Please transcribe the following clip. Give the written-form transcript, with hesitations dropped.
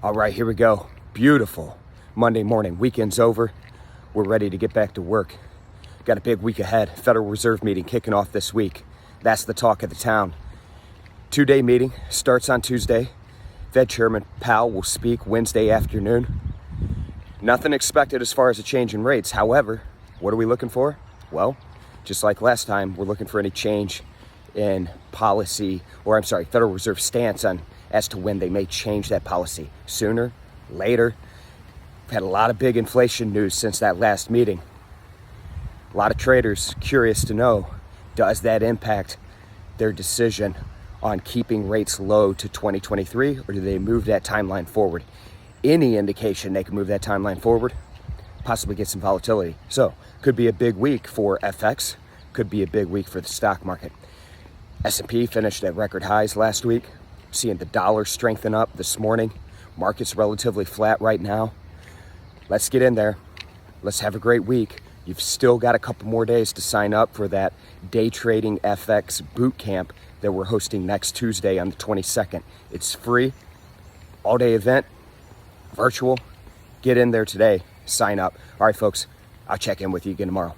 All right, here we go. Beautiful Monday morning. Weekend's over. We're ready to get back to work. Got a big week ahead. Federal Reserve meeting kicking off this week. That's the talk of the town. Two-day meeting starts on Tuesday. Fed Chairman Powell will speak Wednesday afternoon. Nothing expected as far as a change in rates. However, what are we looking for? Well, just like last time, we're looking for any change in policy, Federal Reserve stance on as to when they may change that policy. Sooner, later. We've had a lot of big inflation news since that last meeting. A lot of traders curious to know, does that impact their decision on keeping rates low to 2023, or do they move that timeline forward? Any indication they can move that timeline forward, possibly get some volatility. So, could be a big week for FX, could be a big week for the stock market. S&P finished at record highs last week. Seeing the dollar strengthen up this morning. Market's relatively flat right now. Let's get in there. Let's have a great week. You've still got a couple more days to sign up for that day trading FX boot camp that we're hosting next Tuesday on the 22nd. It's free, all-day event, virtual. Get in there today. Sign up. All right, folks, I'll check in with you again tomorrow.